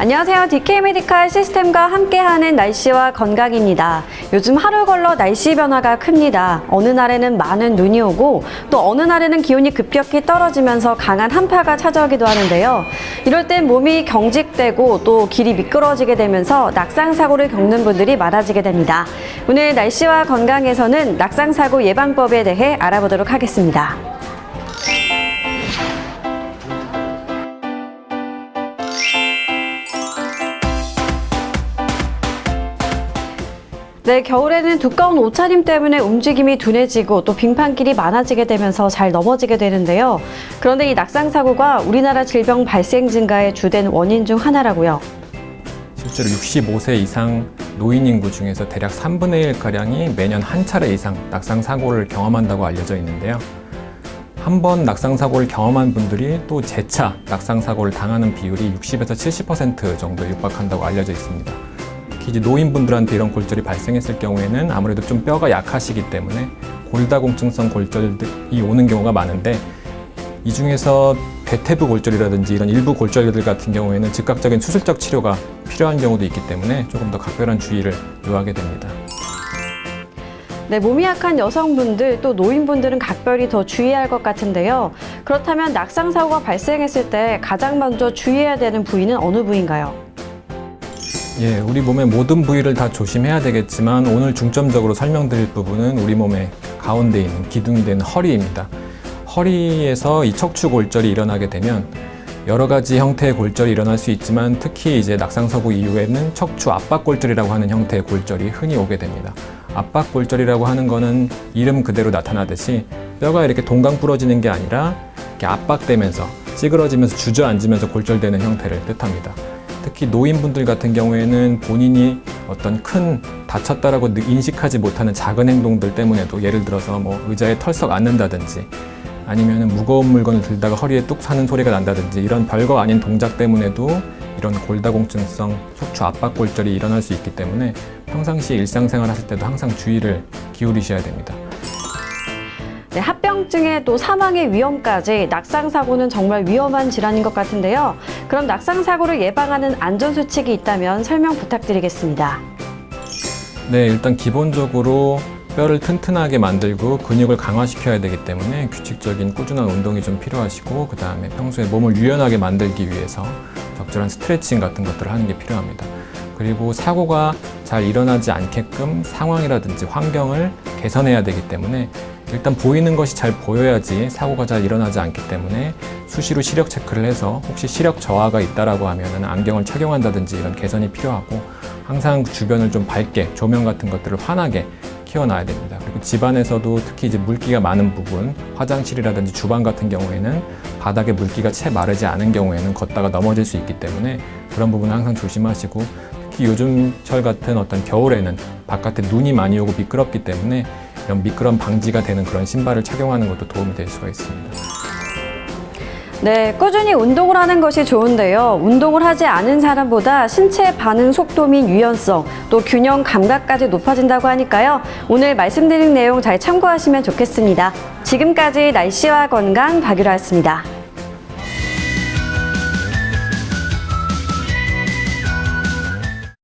안녕하세요. DK메디칼 시스템과 함께하는 날씨와 건강입니다. 요즘 하루 걸러 날씨 변화가 큽니다. 어느 날에는 많은 눈이 오고 또 어느 날에는 기온이 급격히 떨어지면서 강한 한파가 찾아오기도 하는데요. 이럴 땐 몸이 경직되고 또 길이 미끄러지게 되면서 낙상사고를 겪는 분들이 많아지게 됩니다. 오늘 날씨와 건강에서는 낙상사고 예방법에 대해 알아보도록 하겠습니다. 네, 겨울에는 두꺼운 옷차림 때문에 움직임이 둔해지고 또 빙판길이 많아지게 되면서 잘 넘어지게 되는데요. 그런데 이 낙상사고가 우리나라 질병 발생 증가의 주된 원인 중 하나라고요. 실제로 65세 이상 노인 인구 중에서 대략 3분의 1가량이 매년 한 차례 이상 낙상사고를 경험한다고 알려져 있는데요. 한 번 낙상사고를 경험한 분들이 또 재차 낙상사고를 당하는 비율이 60에서 70% 정도 육박한다고 알려져 있습니다. 이제 노인분들한테 이런 골절이 발생했을 경우에는 아무래도 좀 뼈가 약하시기 때문에 골다공증성 골절이 오는 경우가 많은데, 이 중에서 대퇴부 골절이라든지 이런 일부 골절들 같은 경우에는 즉각적인 수술적 치료가 필요한 경우도 있기 때문에 조금 더 각별한 주의를 요하게 됩니다. 네, 몸이 약한 여성분들 또 노인분들은 각별히 더 주의해야 할 것 같은데요. 그렇다면 낙상사고가 발생했을 때 가장 먼저 주의해야 되는 부위는 어느 부위인가요? 예, 우리 몸의 모든 부위를 다 조심해야 되겠지만 오늘 중점적으로 설명드릴 부분은 우리 몸의 가운데 있는 기둥이 되는 허리입니다. 허리에서 이 척추 골절이 일어나게 되면 여러 가지 형태의 골절이 일어날 수 있지만 특히 이제 낙상사고 이후에는 척추 압박 골절이라고 하는 형태의 골절이 흔히 오게 됩니다. 압박 골절이라고 하는 거는 이름 그대로 나타나듯이 뼈가 이렇게 동강 부러지는 게 아니라 이렇게 압박되면서 찌그러지면서 주저앉으면서 골절되는 형태를 뜻합니다. 특히 노인분들 같은 경우에는 본인이 어떤 큰 다쳤다라고 인식하지 못하는 작은 행동들 때문에도, 예를 들어서 뭐 의자에 털썩 앉는다든지 아니면 무거운 물건을 들다가 허리에 뚝 사는 소리가 난다든지 이런 별거 아닌 동작 때문에도 이런 골다공증성 척추 압박 골절이 일어날 수 있기 때문에 평상시 일상생활 하실 때도 항상 주의를 기울이셔야 됩니다. 네, 합병증에 또 사망의 위험까지 낙상사고는 정말 위험한 질환인 것 같은데요. 그럼 낙상사고를 예방하는 안전수칙이 있다면 설명 부탁드리겠습니다. 네, 일단 기본적으로 뼈를 튼튼하게 만들고 근육을 강화시켜야 되기 때문에 규칙적인 꾸준한 운동이 좀 필요하시고, 그 다음에 평소에 몸을 유연하게 만들기 위해서 적절한 스트레칭 같은 것들을 하는 게 필요합니다. 그리고 사고가 잘 일어나지 않게끔 상황이라든지 환경을 개선해야 되기 때문에 일단 보이는 것이 잘 보여야지 사고가 잘 일어나지 않기 때문에 수시로 시력 체크를 해서 혹시 시력 저하가 있다라고 하면은 안경을 착용한다든지 이런 개선이 필요하고, 항상 주변을 좀 밝게 조명 같은 것들을 환하게 키워놔야 됩니다. 그리고 집안에서도 특히 이제 물기가 많은 부분, 화장실이라든지 주방 같은 경우에는 바닥에 물기가 채 마르지 않은 경우에는 걷다가 넘어질 수 있기 때문에 그런 부분은 항상 조심하시고, 특히 요즘철 같은 어떤 겨울에는 바깥에 눈이 많이 오고 미끄럽기 때문에 이런 미끄럼 방지가 되는 그런 신발을 착용하는 것도 도움이 될 수가 있습니다. 네, 꾸준히 운동을 하는 것이 좋은데요. 운동을 하지 않은 사람보다 신체 반응 속도 및 유연성, 또 균형 감각까지 높아진다고 하니까요. 오늘 말씀드린 내용 잘 참고하시면 좋겠습니다. 지금까지 날씨와 건강 박유라였습니다.